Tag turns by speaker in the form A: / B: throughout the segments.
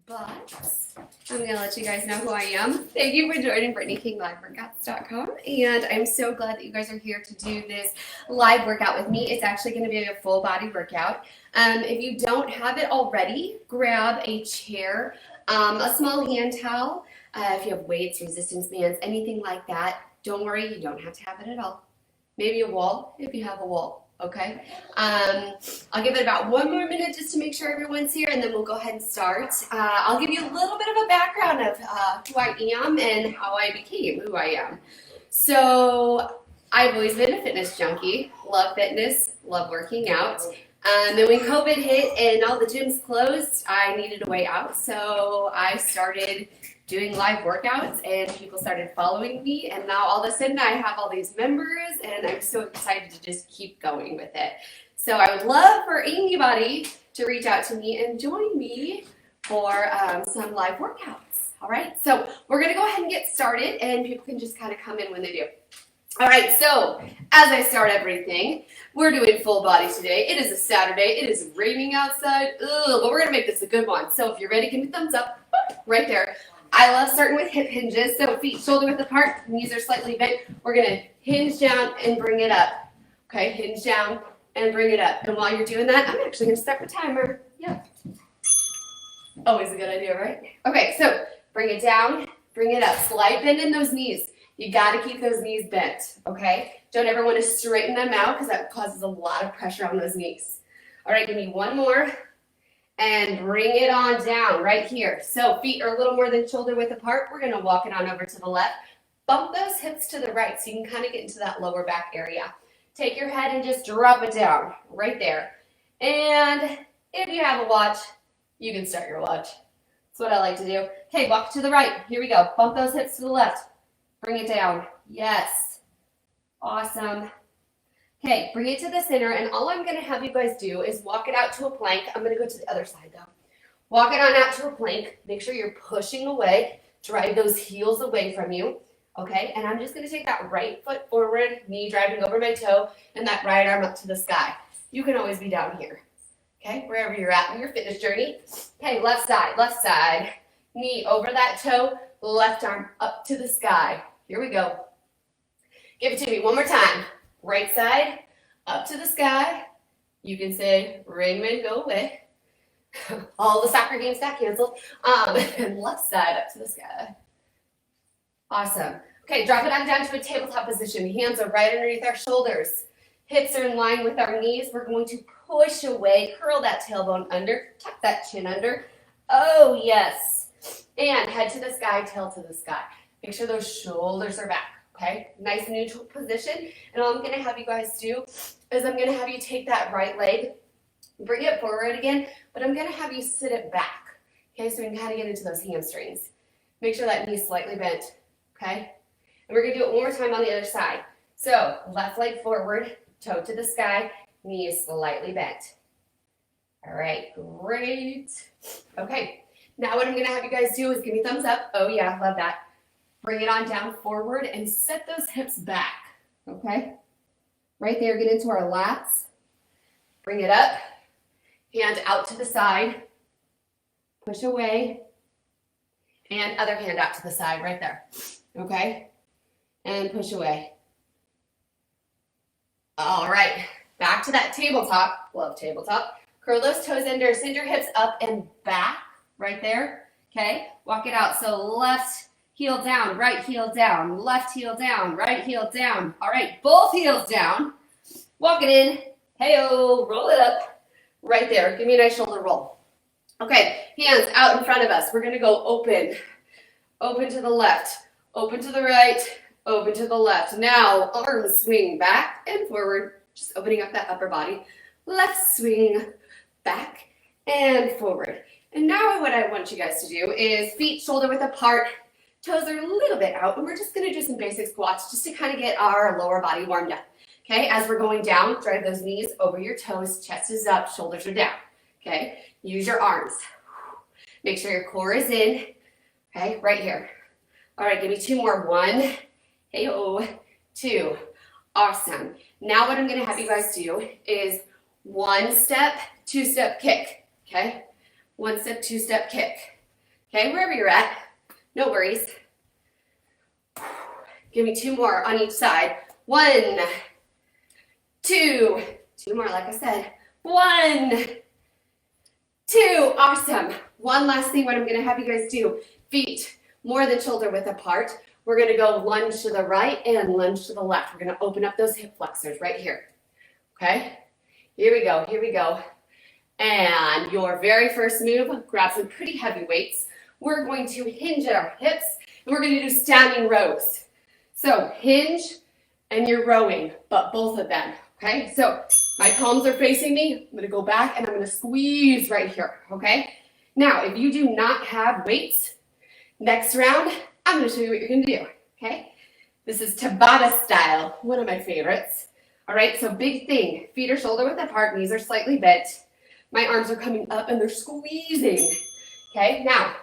A: but I'm going to let you guys know who I am. Thank you for joining BrittanyKingLiveWorkouts.com, and I'm so glad that you guys are here to do this live workout with me. It's actually going to be a full body workout. If you don't have it already, grab a chair, a small hand towel. If you have weights, resistance bands, anything like that, don't worry, you don't have to have it at all. Maybe a wall if you have a wall, okay? I'll give it about 1 more minute just to make sure everyone's here, and then we'll go ahead and start. I'll give you a little bit of a background of who I am and how I became who I am. So I've always been a fitness junkie, love fitness, love working out. Then when COVID hit and all the gyms closed, I needed a way out, so I started doing live workouts, and people started following me, and now all of a sudden I have all these members, and I'm so excited to just keep going with it. So I would love for anybody to reach out to me and join me for some live workouts. All right, so we're gonna go ahead and get started, and people can just kind of come in when they do. All right, so as I start everything, we're doing full body today. It is a Saturday. It is raining outside, but we're gonna make this a good one. So if you're ready, give me a thumbs up right there. I love starting with hip hinges, so feet shoulder width apart, knees are slightly bent. We're gonna hinge down and bring it up. Okay, hinge down and bring it up. And while you're doing that, I'm actually gonna start the timer. Yep. Always a good idea, right? Okay, so bring it down, bring it up. Slight bend in those knees. You gotta keep those knees bent, okay? Don't ever wanna straighten them out because that causes a lot of pressure on those knees. All right, give me one more. And bring it on down right here. So feet are a little more than shoulder width apart. We're gonna walk it on over to the left. Bump those hips to the right so you can kind of get into that lower back area. Take your head and just drop it down right there. And if you have a watch, you can start your watch. That's what I like to do. Okay, walk to the right. Here we go. Bump those hips to the left. Bring it down. Yes. Awesome. Okay, bring it to the center, and all I'm going to have you guys do is walk it out to a plank. I'm going to go to the other side, though. Walk it on out to a plank. Make sure you're pushing away. Drive those heels away from you, okay? And I'm just going to take that right foot forward, knee driving over my toe, and that right arm up to the sky. You can always be down here, okay? Wherever you're at in your fitness journey. Okay, left side. Knee over that toe, left arm up to the sky. Here we go. Give it to me one more time. Right side, up to the sky. You can say, Rainman, go away. All the soccer games got canceled. And left side, up to the sky. Awesome. Okay, drop it on down to a tabletop position. Hands are right underneath our shoulders. Hips are in line with our knees. We're going to push away, curl that tailbone under, tuck that chin under. Oh, yes. And head to the sky, tail to the sky. Make sure those shoulders are back. Okay, nice neutral position. And all I'm going to have you guys do is I'm going to have you take that right leg, bring it forward again, but I'm going to have you sit it back. Okay, so we can kind of get into those hamstrings. Make sure that knee is slightly bent. Okay, and we're going to do it one more time on the other side. So left leg forward, toe to the sky, knee is slightly bent. All right, great. Okay, now what I'm going to have you guys do is give me a thumbs up. Oh yeah, love that. Bring it on down forward and set those hips back, okay? Right there, get into our lats. Bring it up, hand out to the side, push away, and other hand out to the side right there, okay? And push away. All right, back to that tabletop. Love tabletop. Curl those toes under, send your hips up and back right there, okay? Walk it out, so left heel down, right heel down, left heel down, right heel down. All right, both heels down. Walk it in. Hey-oh, roll it up. Right there. Give me a nice shoulder roll. Okay, hands out in front of us. We're going to go open. Open to the left. Open to the right. Open to the left. Now, arms swing back and forward. Just opening up that upper body. Left swing back and forward. And now what I want you guys to do is feet shoulder width apart. Toes are a little bit out, and we're just going to do some basic squats just to kind of get our lower body warmed up. Okay, as we're going down, drive those knees over your toes, chest is up, shoulders are down. Okay, use your arms. Make sure your core is in. Okay, right here. All right, give me 2 more. 1, hey-oh, 2. Awesome. Now what I'm going to have you guys do is 1 step, 2 step kick. Okay, 1 step, 2 step kick. Okay, wherever you're at, no worries. Give me 2 more on each side. 1, 2, 2 more, like I said. 1, 2, awesome. One last thing, what I'm gonna have you guys do, feet more than shoulder width apart. We're gonna go lunge to the right and lunge to the left. We're gonna open up those hip flexors right here, okay? Here we go, here we go. And your very first move, grab some pretty heavy weights. We're going to hinge at our hips, and we're gonna do standing rows. So hinge, and you're rowing, but both of them, okay? So my palms are facing me. I'm gonna go back, and I'm gonna squeeze right here, okay? Now, if you do not have weights, next round, I'm gonna show you what you're gonna do, okay? This is Tabata style, one of my favorites. All right, so big thing, feet are shoulder width apart, knees are slightly bent. My arms are coming up and they're squeezing, okay? Now,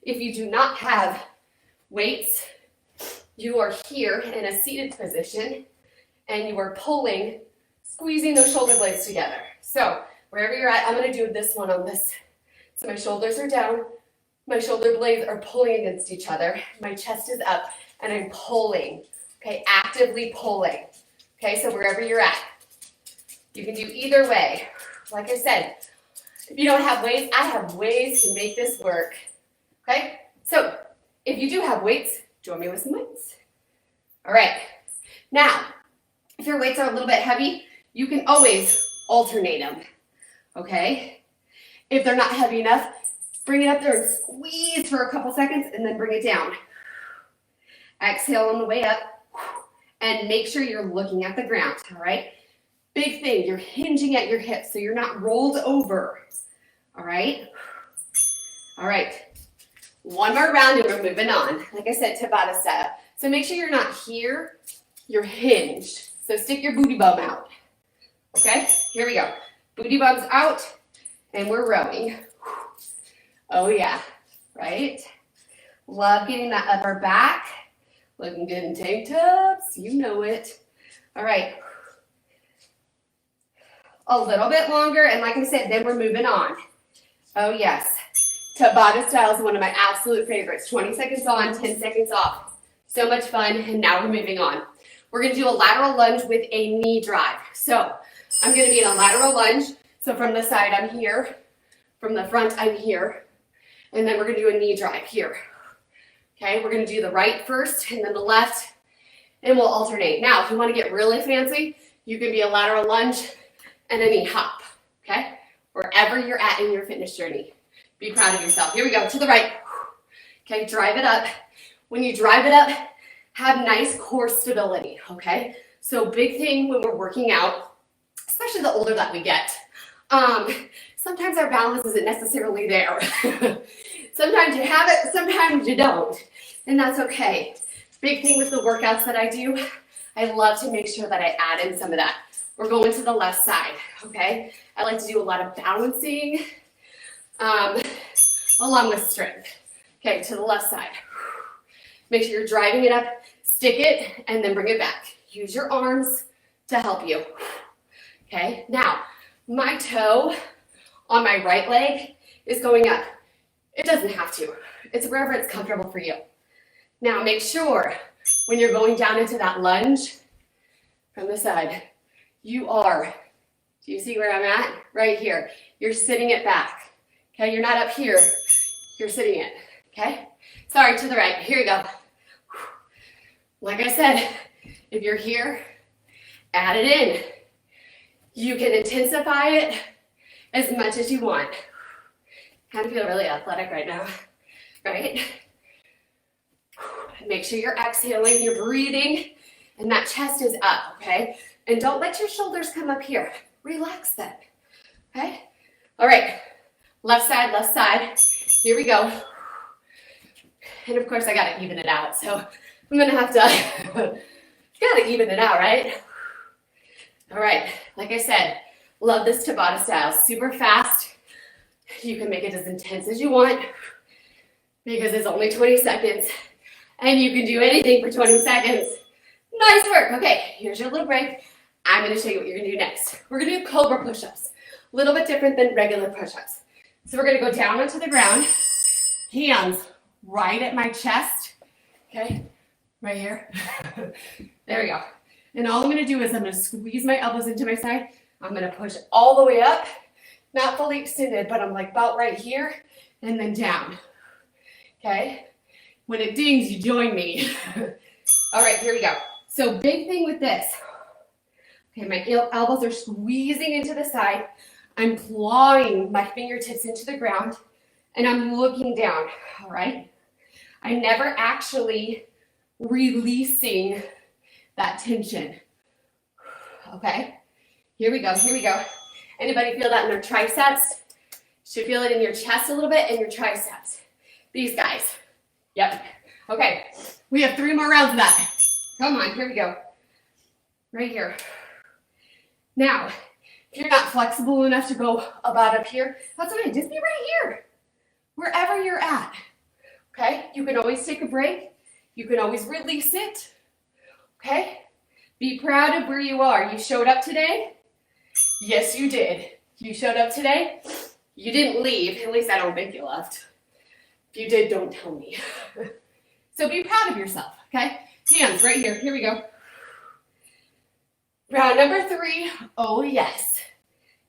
A: if you do not have weights, you are here in a seated position and you are pulling, squeezing those shoulder blades together. So wherever you're at, I'm gonna do this one on this. So my shoulders are down, my shoulder blades are pulling against each other, my chest is up, and I'm pulling, okay, actively pulling. Okay, so wherever you're at, you can do either way. Like I said, if you don't have weights, I have ways to make this work. Okay, so if you do have weights, join me with some weights. All right, now, if your weights are a little bit heavy, you can always alternate them. Okay, if they're not heavy enough, bring it up there and squeeze for a couple seconds and then bring it down. Exhale on the way up. And make sure you're looking at the ground, all right? Big thing, you're hinging at your hips so you're not rolled over, all right? All right, one more round and we're moving on. Like I said, Tabata style. So make sure you're not here, you're hinged. So stick your booty bum out, okay? Here we go. Booty bum's out and we're rowing. Oh yeah, right? Love getting that upper back. Looking good in tank tops, you know it. All right, a little bit longer, and like I said, then we're moving on. Oh yes, Tabata style is one of my absolute favorites. 20 seconds on, 10 seconds off. So much fun, and now we're moving on. We're gonna do a lateral lunge with a knee drive. So I'm gonna be in a lateral lunge. So from the side, I'm here. From the front, I'm here. And then we're gonna do a knee drive here. Okay, we're gonna do the right first and then the left, and we'll alternate. Now, if you wanna get really fancy, you can be a lateral lunge and a knee hop, okay? Wherever you're at in your fitness journey. Be proud of yourself. Here we go, to the right. Okay, drive it up. When you drive it up, have nice core stability, okay? So big thing when we're working out, especially the older that we get, sometimes our balance isn't necessarily there. Sometimes you have it, sometimes you don't, and that's okay. Big thing with the workouts that I do, I love to make sure that I add in some of that. We're going to the left side, okay? I like to do a lot of balancing along with strength. Okay, to the left side. Make sure you're driving it up, stick it, and then bring it back. Use your arms to help you. Okay, now, my toe on my right leg is going up. It doesn't have to. It's wherever it's comfortable for you. Now make sure when you're going down into that lunge from the side, you are, do you see where I'm at? Right here. You're sitting it back. Okay, you're not up here. You're sitting it. Okay? Sorry, to the right. Here you go. Like I said, if you're here, add it in. You can intensify it as much as you want. Kind of feel really athletic right now, right? Make sure you're exhaling, you're breathing, and that chest is up, okay? And don't let your shoulders come up here. Relax them, okay? All right, left side. Here we go. And of course, I gotta even it out, so I'm gonna have to, gotta even it out, right? All right, like I said, love this Tabata style, super fast. You can make it as intense as you want because it's only 20 seconds and you can do anything for 20 seconds. Nice work. Okay, here's your little break. I'm going to show you what you're going to do next. We're going to do Cobra Push-Ups. A little bit different than regular push-ups. So we're going to go down onto the ground. Hands right at my chest, okay, right here. There we go. And all I'm gonna do is I'm gonna squeeze my elbows into my side. I'm gonna push all the way up, not fully extended, but I'm like about right here, and then down, okay? When it dings, you join me. All right, here we go. So big thing with this. Okay, my elbows are squeezing into the side. I'm clawing my fingertips into the ground, and I'm looking down, all right? I'm never actually releasing that tension, okay? Here we go, here we go. Anybody feel that in their triceps? Should feel it in your chest a little bit and your triceps. These guys. Yep. Okay, we have 3 more rounds of that. Come on, here we go. Right here. Now, if you're not flexible enough to go about up here, that's okay, just be right here, wherever you're at. Okay, you can always take a break. You can always release it. Okay, be proud of where you are. You showed up today. Yes, you did. You showed up today. You didn't leave. At least I don't think you left. If you did, don't tell me. So be proud of yourself, okay? Hands right here. Here we go. Round number 3. Oh, yes.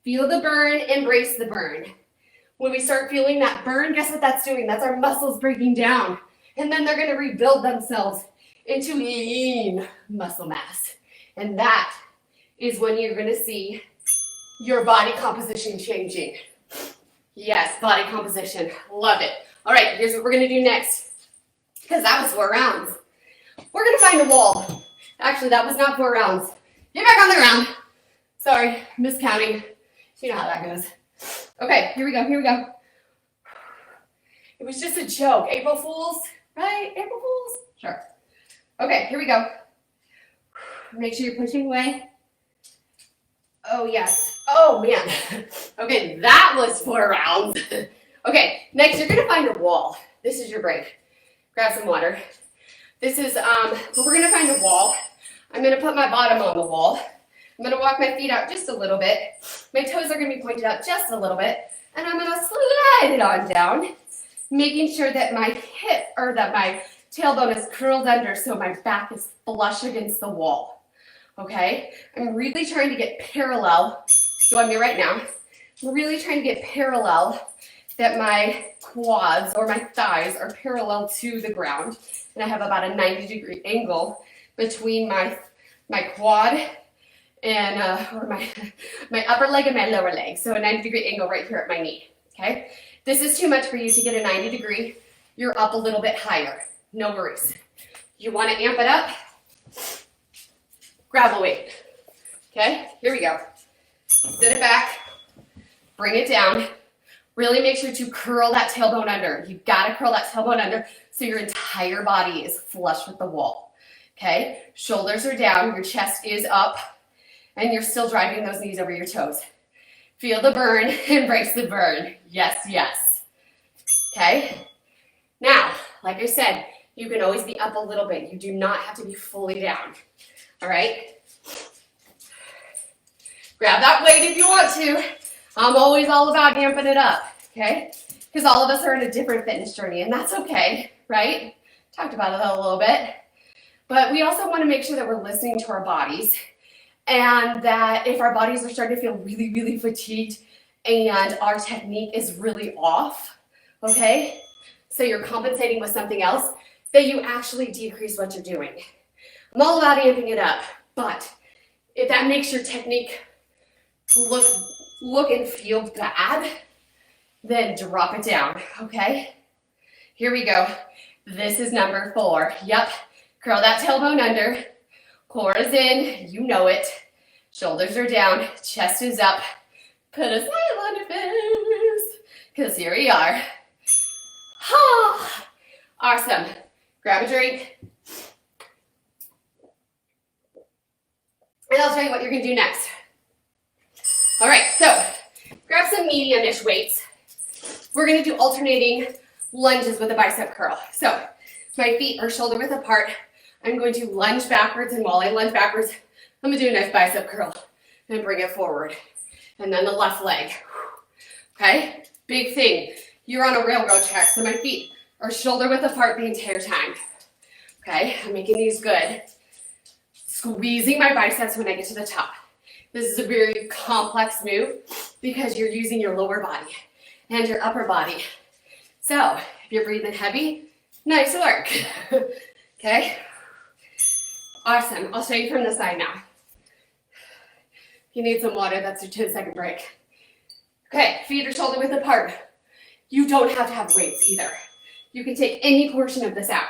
A: Feel the burn. Embrace the burn. When we start feeling that burn, guess what that's doing? That's our muscles breaking down. And then they're going to rebuild themselves into lean muscle mass. And that is when you're going to see your body composition changing. Yes, body composition. Love it. All right, here's what we're going to do next. Because that was 4 rounds. We're going to find a wall. Actually, that was not 4 rounds. Get back on the ground. Sorry, miscounting. You know how that goes. Okay, here we go, here we go. It was just a joke. April Fools, right? April Fools? Sure. Okay, here we go. Make sure you're pushing away. Oh, yes. Oh, man. Okay, that was 4 rounds. Okay, next you're going to find a wall. This is your break. Grab some water. This is, we're going to find a wall. I'm going to put my bottom on the wall. I'm going to walk my feet out just a little bit. My toes are going to be pointed out just a little bit. And I'm going to slide it on down, making sure that my hip, or that my tailbone is curled under so my back is flush against the wall. Okay? I'm really trying to get parallel. Join me right now. I'm really trying to get parallel, that my quads or my thighs are parallel to the ground. And I have about a 90-degree angle between my quad and or my upper leg and my lower leg. So a 90-degree angle right here at my knee, okay? This is too much for you to get a 90-degree. You're up a little bit higher. No worries. You want to amp it up? Grab a weight, okay? Here we go. Sit it back. Bring it down. Really make sure to curl that tailbone under. You've got to curl that tailbone under so your entire body is flush with the wall, okay? Shoulders are down. Your chest is up. And you're still driving those knees over your toes. Feel the burn, embrace the burn. Yes, yes. Okay? Now, like I said, you can always be up a little bit. You do not have to be fully down. All right? Grab that weight if you want to. I'm always all about amping it up, okay? Because all of us are in a different fitness journey, and that's okay, right? Talked about it a little bit. But we also want to make sure that we're listening to our bodies. And that if our bodies are starting to feel really, really fatigued and our technique is really off, okay, so you're compensating with something else, that you actually decrease what you're doing. I'm all about amping it up, but if that makes your technique look and feel bad, then drop it down, okay? Here we go. This is number 4. Yep, curl that tailbone under. Core is in, you know it. Shoulders are down, chest is up. Put a smile on your face, because here we are. Awesome. Grab a drink. And I'll tell you what you're going to do next. All right, so grab some medium-ish weights. We're going to do alternating lunges with a bicep curl. So my feet are shoulder width apart. I'm going to lunge backwards, and while I lunge backwards, I'm going to do a nice bicep curl and bring it forward. And then the left leg. Okay? Big thing. You're on a railroad track, so my feet or shoulder width apart the entire time. Okay, I'm making these good. Squeezing my biceps when I get to the top. This is a very complex move because you're using your lower body and your upper body. So if you're breathing heavy, nice work. Okay, awesome. I'll show you from the side now. If you need some water, that's your 10-second break. Okay, feet are shoulder width apart. You don't have to have weights either. You can take any portion of this out.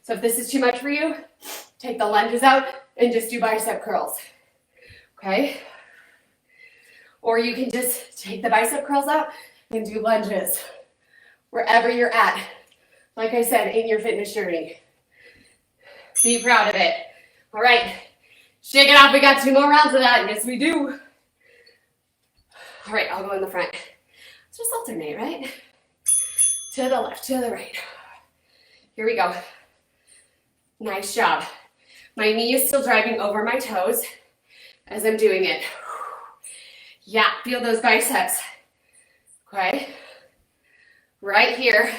A: So if this is too much for you, take the lunges out and just do bicep curls. Okay? Or you can just take the bicep curls out and do lunges. Wherever you're at. Like I said, in your fitness journey. Be proud of it. All right. Shake it off. We got 2 more rounds of that. Yes, we do. All right, I'll go in the front. Let's just alternate, right? To the left, to the right. Here we go. Nice job. My knee is still driving over my toes as I'm doing it. Yeah, feel those biceps. Okay? Right here,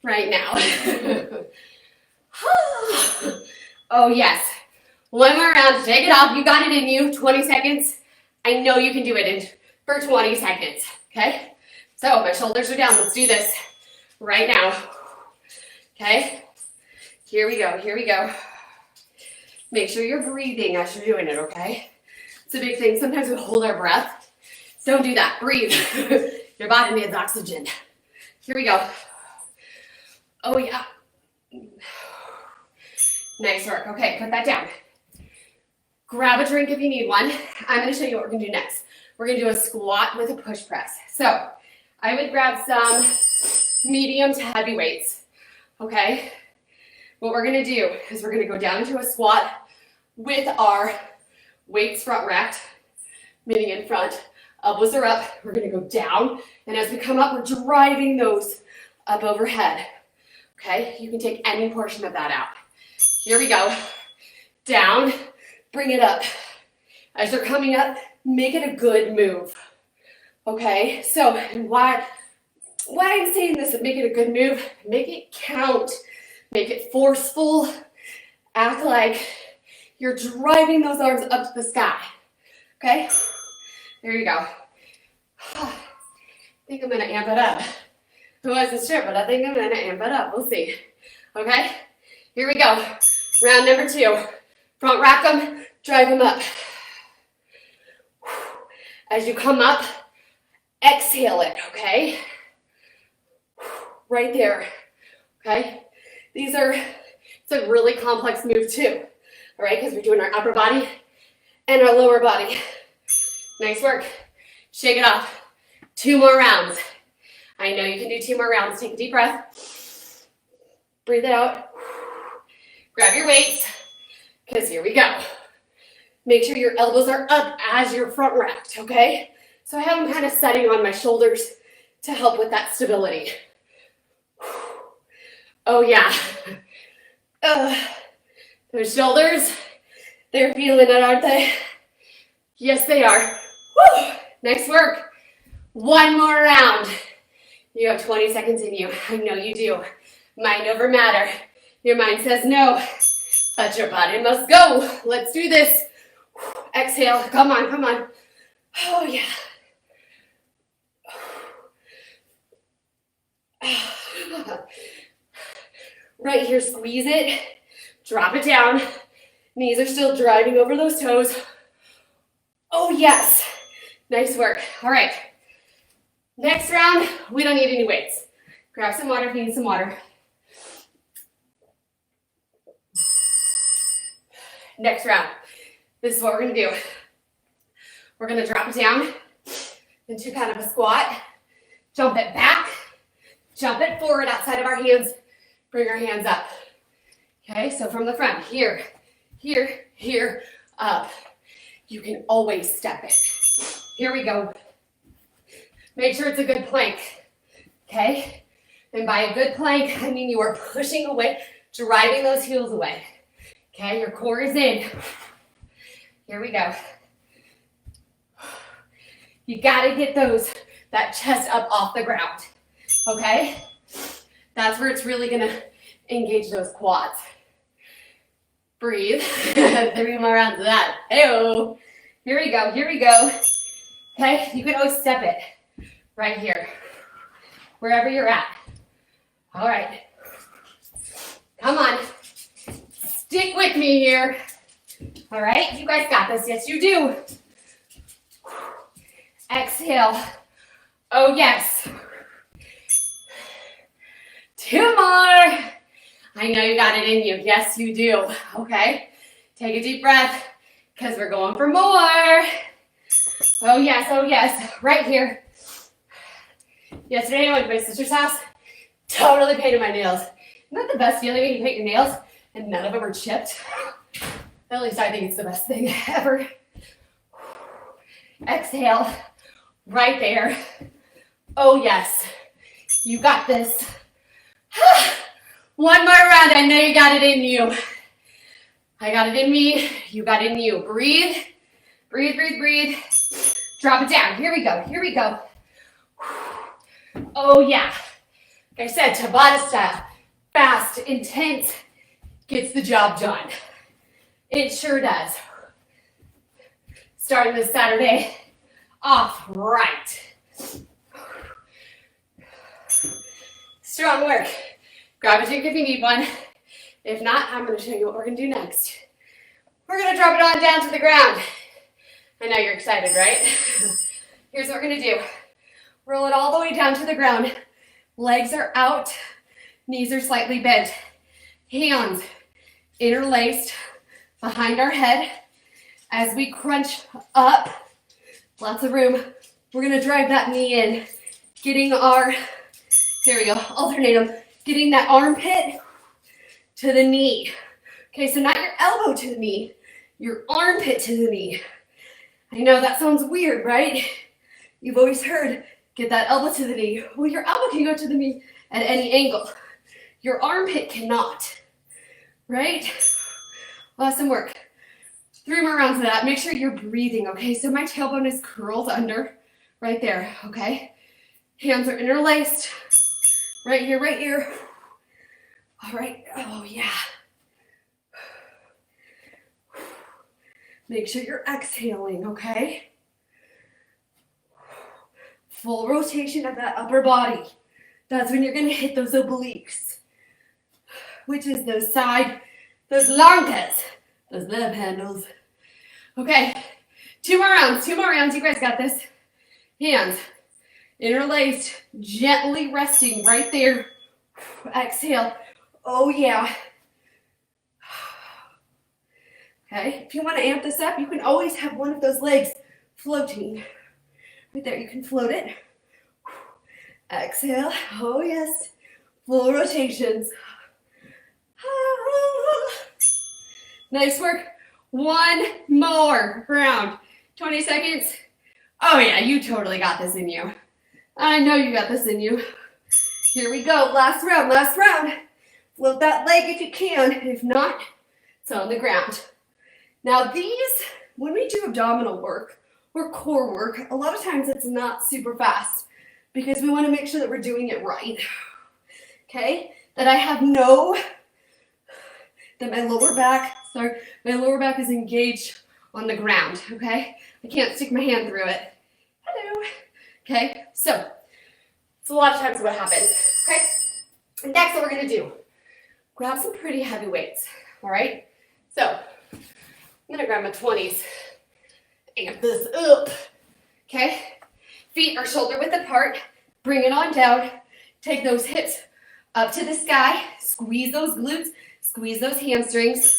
A: right now. Oh, yes. One more round. Take it off. You got it in you. 20 seconds. I know you can do it for 20 seconds. Okay? So my shoulders are down. Let's do this right now. Okay? Here we go. Here we go. Make sure you're breathing as you're doing it, okay? It's a big thing. Sometimes we hold our breath. Don't do that. Breathe. Your body needs oxygen. Here we go. Oh, yeah. Nice work. Okay, put that down. Grab a drink if you need one. I'm going to show you what we're going to do next. We're going to do a squat with a push press. So I would grab some medium to heavy weights. Okay? What we're going to do is we're going to go down into a squat with our weights front racked, meaning in front. Elbows are up. We're going to go down. And as we come up, we're driving those up overhead. Okay? You can take any portion of that out. Here we go. Down. Bring it up. As you're coming up, make it a good move. Okay? So why I'm saying this, make it a good move, make it count. Make it forceful. Act like you're driving those arms up to the sky. Okay? There you go. I think I'm going to amp it up. I wasn't sure, but I think I'm going to amp it up. We'll see. Okay? Here we go. Round number 2. Front rack them, drive them up. As you come up, exhale it, okay? Right there. Okay? It's a really complex move too, all right, because we're doing our upper body and our lower body. Nice work. Shake it off. 2 more rounds. I know you can do 2 more rounds. Take a deep breath. Breathe it out. Grab your weights, because here we go. Make sure your elbows are up as you're front racked, okay? So I have them kind of setting on my shoulders to help with that stability. Oh, yeah. Those shoulders, they're feeling it, aren't they? Yes, they are. Woo! Nice work. 1 more round. You have 20 seconds in you. I know you do. Mind over matter. Your mind says no, but your body must go. Let's do this. Exhale. Come on, come on. Oh, yeah. Right here, squeeze it, drop it down. Knees are still driving over those toes. Oh, yes. Nice work. All right. Next round, we don't need any weights. Grab some water if you need some water. Next round. This is what we're going to do. We're going to drop it down into kind of a squat. Jump it back. Jump it forward outside of our hands. Bring our hands up. Okay, so from the front, here, here, here, up. You can always step it. Here we go. Make sure it's a good plank. Okay? And by a good plank, I mean you are pushing away, driving those heels away. Okay, your core is in. Here we go. You gotta get that chest up off the ground. Okay? That's where it's really gonna engage those quads. Breathe. 3 more rounds of that. Hey-oh. Here we go, here we go. Okay, you can always step it right here, wherever you're at. All right. Come on. Stick with me here. All right, you guys got this. Yes, you do. Exhale. Oh, yes. 2 more. I know you got it in you. Yes, you do. Okay. Take a deep breath because we're going for more. Oh, yes. Oh, yes. Right here. Yesterday I went to my sister's house. Totally painted my nails. Isn't that the best feeling when you paint your nails and none of them are chipped? At least I think it's the best thing ever. Exhale. Right there. Oh, yes. You got this. 1 more round. I know you got it in you. I got it in me. You got it in you. Breathe. Breathe, breathe, breathe. Drop it down. Here we go. Here we go. Oh, yeah. Like I said, Tabata style. Fast, intense, gets the job done. It sure does. Starting this Saturday off right. Strong work. Grab a drink if you need one. If not, I'm going to show you what we're going to do next. We're going to drop it on down to the ground. I know you're excited, right? Here's what we're going to do. Roll it all the way down to the ground. Legs are out. Knees are slightly bent. Hands interlaced behind our head. As we crunch up, lots of room. We're going to drive that knee in. Getting our, here we go, alternate them. Getting that armpit to the knee. Okay, so not your elbow to the knee, your armpit to the knee. I know that sounds weird, right? You've always heard, get that elbow to the knee. Well, your elbow can go to the knee at any angle. Your armpit cannot, right? Awesome work. 3 more rounds of that. Make sure you're breathing, okay? So my tailbone is curled under right there, okay? Hands are interlaced. Right here, right here. All right. Oh, yeah. Make sure you're exhaling, okay? Full rotation of that upper body. That's when you're going to hit those obliques, which is those side, those longas, those love handles. Okay, 2 more rounds, 2 more rounds. You guys got this. Hands interlaced, gently resting right there. Exhale. Oh, yeah. Okay, if you want to amp this up, you can always have one of those legs floating. Right there, you can float it. Exhale. Oh, yes. Full rotations. Nice work. 1 more round. 20 seconds. Oh, yeah, you totally got this in you. I know you got this in you. Here we go. Last round, last round. Float that leg if you can. If not, it's on the ground. Now these, when we do abdominal work or core work, a lot of times it's not super fast because we want to make sure that we're doing it right. Okay? That I have that my lower back is engaged on the ground, okay? I can't stick my hand through it. Hello. Okay, so it's a lot of times what happens, okay? And next what we're gonna do, grab some pretty heavy weights, all right? So I'm gonna grab my 20s, amp this up, okay? Feet are shoulder width apart, bring it on down, take those hips up to the sky, squeeze those glutes, squeeze those hamstrings.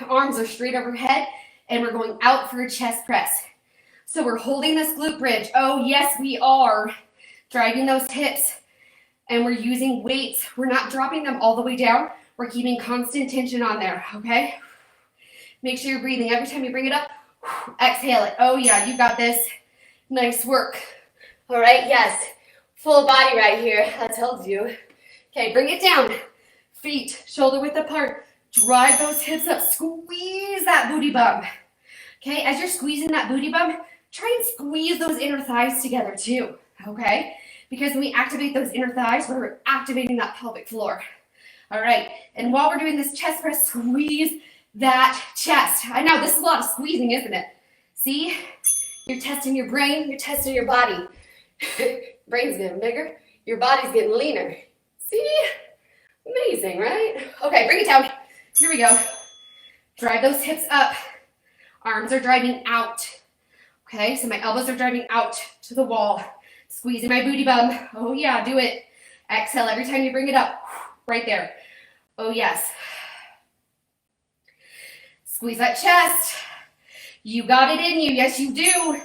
A: Arms are straight overhead, and we're going out for a chest press. So we're holding this glute bridge. Oh, yes, we are. Driving those hips, and we're using weights. We're not dropping them all the way down. We're keeping constant tension on there, okay? Make sure you're breathing. Every time you bring it up, exhale it. Oh, yeah, you got this. Nice work. All right, yes. Full body right here. I told you. Okay, bring it down. Feet shoulder width apart. Drive those hips up. Squeeze that booty bump. Okay, as you're squeezing that booty bump, try and squeeze those inner thighs together too. Okay, because when we activate those inner thighs, we're activating that pelvic floor. All right, and while we're doing this chest press, squeeze that chest. I know this is a lot of squeezing, isn't it? See, you're testing your brain, you're testing your body. Brain's getting bigger, your body's getting leaner. See, amazing, right? Okay, bring it down. Here we go. Drive those hips up. Arms are driving out. Okay, so my elbows are driving out to the wall. Squeezing my booty bum. Oh yeah, do it. Exhale every time you bring it up. Right there. Oh yes. Squeeze that chest. You got it in you. Yes, you do.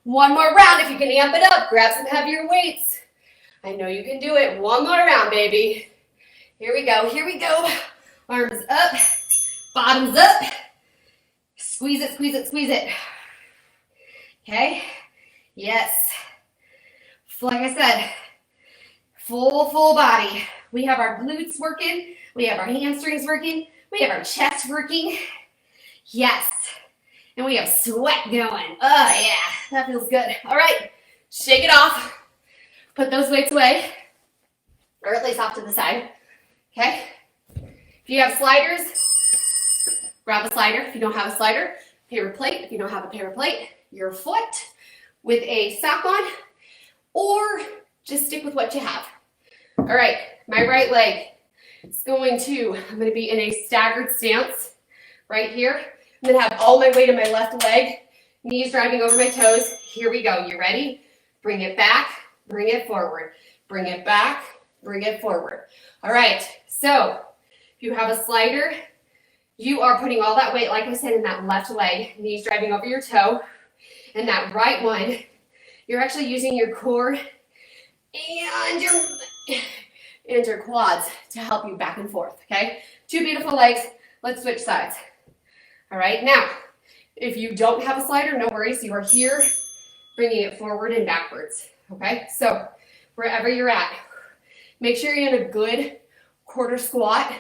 A: One more round. If you can amp it up, grab some heavier weights. I know you can do it. One more round, baby. Here we go. Here we go. Arms up. Bottoms up. Squeeze it, squeeze it, squeeze it. Okay? Yes. Like I said, full body. We have our glutes working. We have our hamstrings working. We have our chest working. Yes. And we have sweat going. Oh, yeah. That feels good. All right. Shake it off. Put those weights away. Or at least off to the side. Okay? If you have sliders, grab a slider. If you don't have a slider, paper plate. If you don't have a paper plate, your foot with a sock on, or just stick with what you have. All right, my right leg is I'm going to be in a staggered stance right here. I'm going to have all my weight in my left leg, knees driving over my toes. Here we go. You ready? Bring it back, bring it forward. Bring it back, bring it forward. All right, so if you have a slider, you are putting all that weight, like I said, in that left leg, knees driving over your toe. And that right one, you're actually using your core and your quads to help you back and forth, okay? Two beautiful legs. Let's switch sides. All right, now, if you don't have a slider, no worries. You are here bringing it forward and backwards, okay? So wherever you're at, make sure you're in a good quarter squat,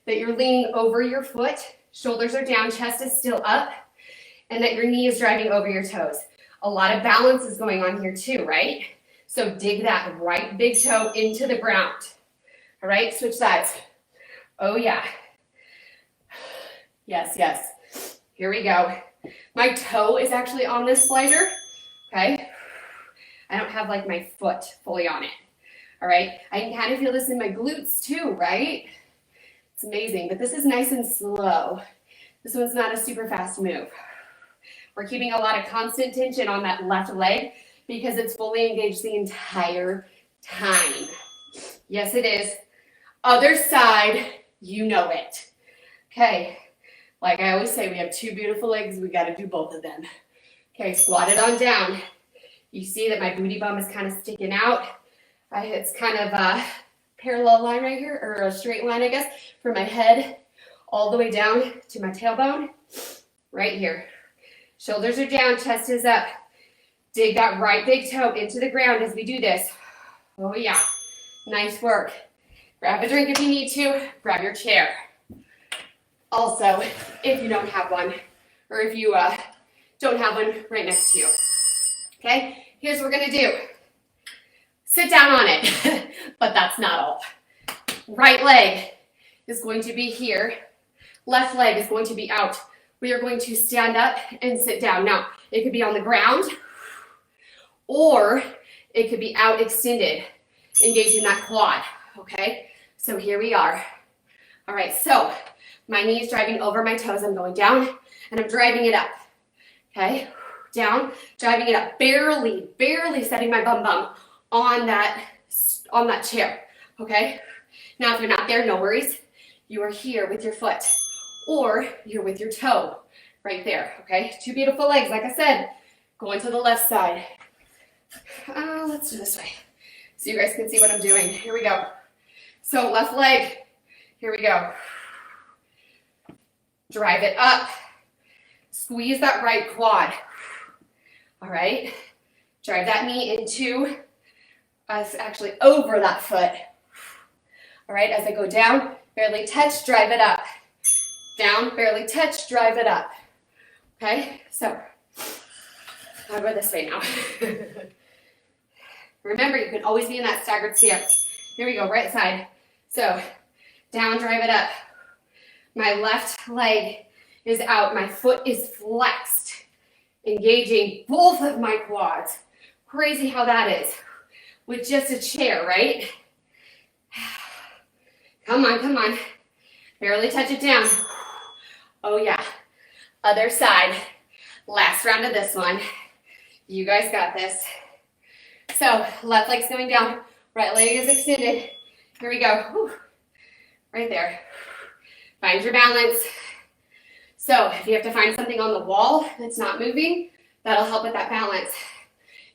A: that you're leaning over your foot, shoulders are down, chest is still up, and that your knee is driving over your toes. A lot of balance is going on here too, right? So dig that right big toe into the ground. All right, switch sides. Oh yeah. Yes, yes. Here we go. My toe is actually on this slider, okay? I don't have like my foot fully on it, all right? I can kind of feel this in my glutes too, right? It's amazing, but this is nice and slow. This one's not a super fast move. We're keeping a lot of constant tension on that left leg because it's fully engaged the entire time. Yes, it is. Other side, you know it. Okay, like I always say, we have two beautiful legs. We got to do both of them. Okay, squat it on down. You see that my booty bum is kind of sticking out. It's kind of a parallel line right here, or a straight line, I guess, from my head all the way down to my tailbone, right here. Shoulders are down, chest is up. Dig that right big toe into the ground as we do this. Oh yeah, nice work. Grab a drink if you need to, grab your chair. Also, if you don't have one, or if you don't have one right next to you. Okay, here's what we're gonna do. Sit down on it, but that's not all. Right leg is going to be here. Left leg is going to be out. We are going to stand up and sit down. Now, it could be on the ground, or it could be out extended, engaging that quad, okay? So here we are. All right, so my knee is driving over my toes. I'm going down, and I'm driving it up, okay? Down, driving it up, barely setting my bum on that chair, okay? Now, if you're not there, no worries. You are here with your foot, or you're with your toe right there, okay? Two beautiful legs, like I said, going to the left side. Let's do this way so you guys can see what I'm doing. Here we go. So left leg, here we go. Drive it up. Squeeze that right quad. All right. Drive that knee into us, actually over that foot. All right, as I go down, barely touch, drive it up. Down, barely touch, drive it up. Okay, so I'll go this way now. Remember, you can always be in that staggered stance. Here we go, right side. So down, drive it up. My left leg is out. My foot is flexed, engaging both of my quads. Crazy how that is with just a chair, right? Come on, come on. Barely touch it down. Oh yeah. Other side. Last round of this one. You guys got this. So left leg's going down. Right leg is extended. Here we go. Whew. Right there. Find your balance. So if you have to find something on the wall that's not moving, that'll help with that balance.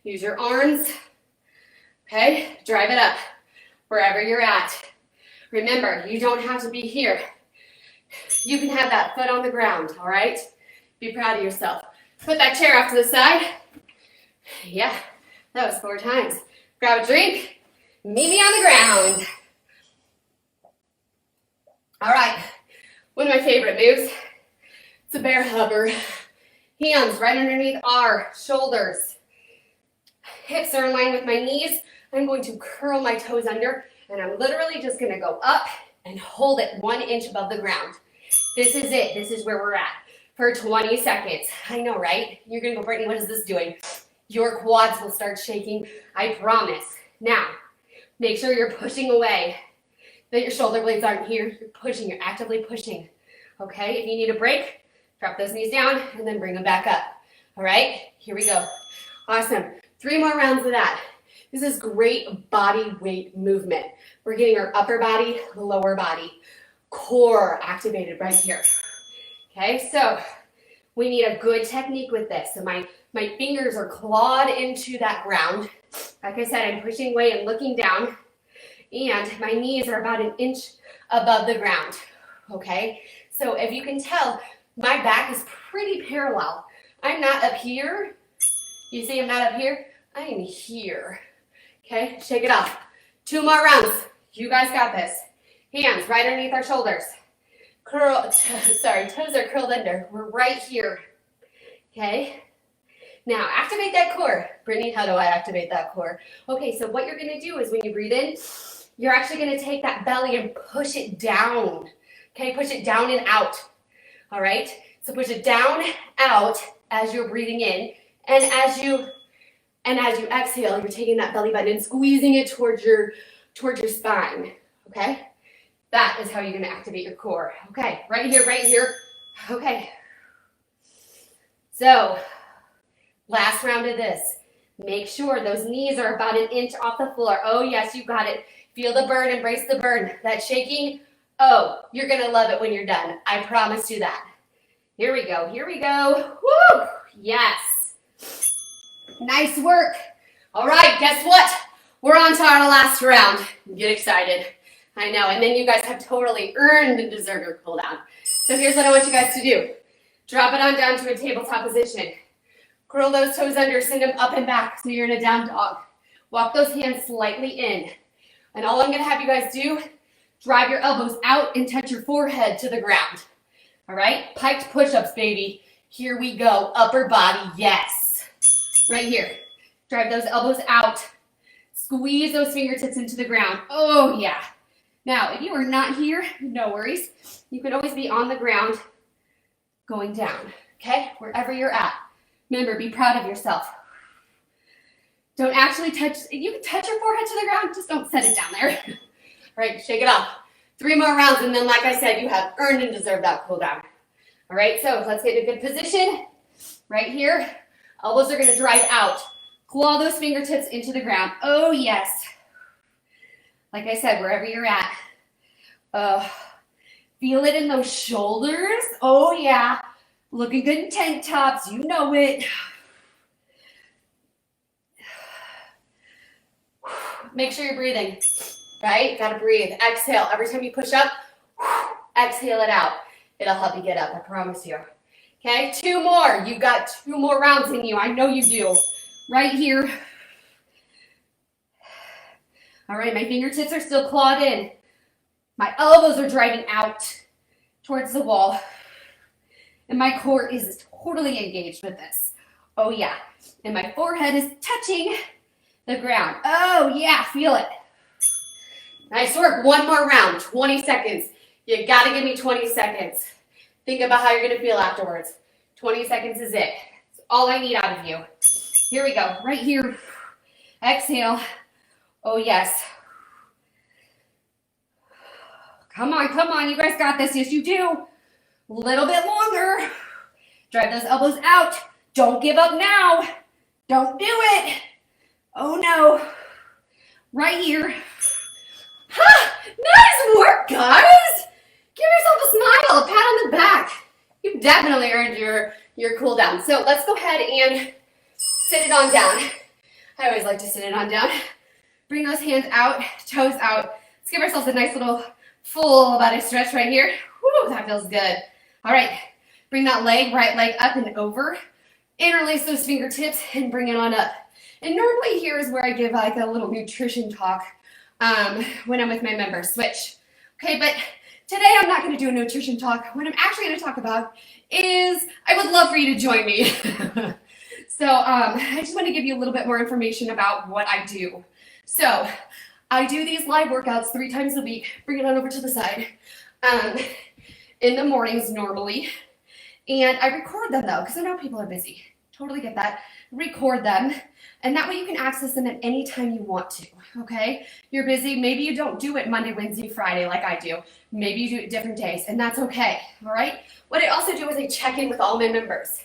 A: Use your arms. Okay, drive it up wherever you're at. Remember, you don't have to be here. You can have that foot on the ground, all right? Be proud of yourself. Put that chair off to the side. Yeah, that was 4 times. Grab a drink. Meet me on the ground. All right, one of my favorite moves. It's a bear hugger. Hands right underneath our shoulders. Hips are in line with my knees. I'm going to curl my toes under, and I'm literally just gonna go up and hold it 1 inch above the ground. This is it. This is where we're at for 20 seconds. I know, right? You're gonna go, Brittany, what is this doing? Your quads will start shaking, I promise. Now, make sure you're pushing away, that your shoulder blades aren't here. You're pushing, you're actively pushing. Okay, if you need a break, drop those knees down and then bring them back up. All right, here we go. Awesome. 3 more rounds of that. This is great body weight movement. We're getting our upper body, lower body, core activated right here. Okay, so we need a good technique with this. So my fingers are clawed into that ground. Like I said, I'm pushing away and looking down, and my knees are about 1 inch above the ground. Okay, so if you can tell, my back is pretty parallel. I'm not up here. You see I'm not up here? I am here. Okay, shake it off. 2 more rounds. You guys got this. Hands right underneath our shoulders. Toes are curled under. We're right here. Okay, now activate that core. Brittany, how do I activate that core? Okay, so what you're gonna do is when you breathe in, you're actually gonna take that belly and push it down. Okay, push it down and out. All right, so push it down, out as you're breathing in, and as you exhale, you're taking that belly button and squeezing it towards your spine. Okay, that is how you're going to activate your core. Okay, right here, right here. Okay, so last round of this. Make sure those knees are about 1 inch off the floor. Oh yes, you got it. Feel the burn, embrace the burn. That shaking, oh, you're going to love it when you're done. I promise you that. Here we go, here we go. Woo! Yes. Nice work. All right, guess what? We're on to our last round. Get excited. I know, and then you guys have totally earned and deserved your cool down. So here's what I want you guys to do. Drop it on down to a tabletop position. Curl those toes under, send them up and back so you're in a down dog. Walk those hands slightly in. And all I'm gonna have you guys do, drive your elbows out and touch your forehead to the ground. All right, piked push-ups, baby. Here we go, upper body, yes. Right here, drive those elbows out. Squeeze those fingertips into the ground. Oh yeah. Now, if you are not here, no worries. You can always be on the ground going down, okay? Wherever you're at. Remember, be proud of yourself. Don't actually touch, you can touch your forehead to the ground, just don't set it down there. All right, shake it off. 3 more rounds, and then like I said, you have earned and deserved that cool down. All right, so let's get in a good position. Right here, elbows are gonna drive out. Claw those fingertips into the ground. Oh yes. Like I said, wherever you're at. Feel it in those shoulders. Oh yeah. Looking good in tank tops, you know it. Make sure you're breathing, right? Gotta breathe. Exhale. Every time you push up, exhale it out. It'll help you get up, I promise you. Okay, 2 more. You've got 2 more rounds in you. I know you do. Right here. All right, my fingertips are still clawed in. My elbows are driving out towards the wall. And my core is totally engaged with this. Oh yeah. And my forehead is touching the ground. Oh yeah, feel it. Nice work. One more round, 20 seconds. You gotta give me 20 seconds. Think about how you're gonna feel afterwards. 20 seconds is it. It's all I need out of you. Here we go, right here. Exhale. Oh yes. Come on, you guys got this. Yes, you do. A little bit longer. Drive those elbows out. Don't give up now. Don't do it. Oh no. Right here. Ha! Nice work, guys. Give yourself a smile, a pat on the back. You've definitely earned your cool down. So let's go ahead and sit it on down. I always like to sit it on down. Bring those hands out, toes out. Let's give ourselves a nice little full body stretch right here. Woo, that feels good. All right, bring that right leg up and over. Interlace those fingertips and bring it on up. And normally here is where I give like a little nutrition talk when I'm with my members. Switch. Okay, but today I'm not going to do a nutrition talk. What I'm actually going to talk about is I would love for you to join me. So I just want to give you a little bit more information about what I do. So I do these live workouts 3 times a week. Bring it on over to the side. In the mornings normally. And I record them though, because I know people are busy. Totally get that. Record them. And that way you can access them at any time you want to, okay? You're busy. Maybe you don't do it Monday, Wednesday, Friday like I do. Maybe you do it different days, and that's okay, all right? What I also do is I check in with all my members,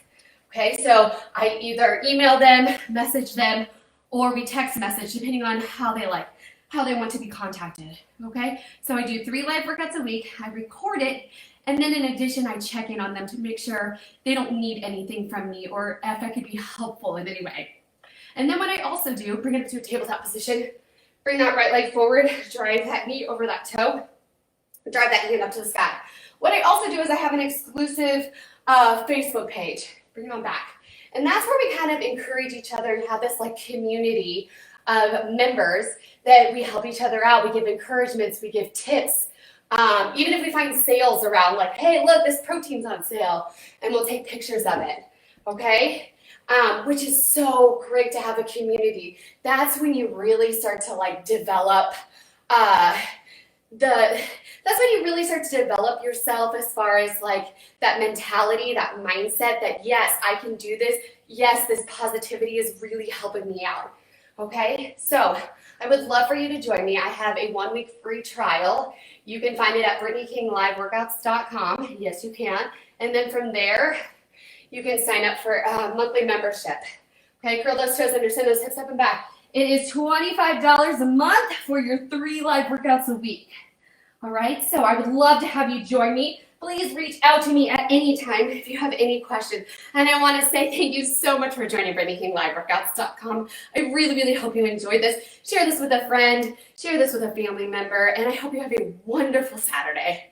A: okay? So I either email them, message them, or we text message, depending on how they want to be contacted, okay? So I do 3 live workouts a week. I record it, and then in addition, I check in on them to make sure they don't need anything from me or if I could be helpful in any way. And then what I also do, bring it up to a tabletop position, bring that right leg forward, drive that knee over that toe, drive that hand up to the sky. What I also do is I have an exclusive Facebook page, bring it on back. And that's where we kind of encourage each other and have this like community of members that we help each other out. We give encouragements, we give tips. Even if we find sales around, like, hey, look, this protein's on sale, and we'll take pictures of it, okay? Which is so great to have a community. That's when you really start to like develop that's when you really start to develop yourself as far as like that mentality, that mindset that yes, I can do this. Yes, this positivity is really helping me out. Okay, so I would love for you to join me. I have a 1-week free trial. You can find it at BrittanyKingLiveWorkouts.com. Yes, you can. And then from there, you can sign up for a monthly membership. Okay, curl those toes under, send those hips up and back. It is $25 a month for your 3 live workouts a week. All right, so I would love to have you join me. Please reach out to me at any time if you have any questions. And I want to say thank you so much for joining BrittanyKingLiveWorkouts.com. I really, really hope you enjoyed this. Share this with a friend, share this with a family member, and I hope you have a wonderful Saturday.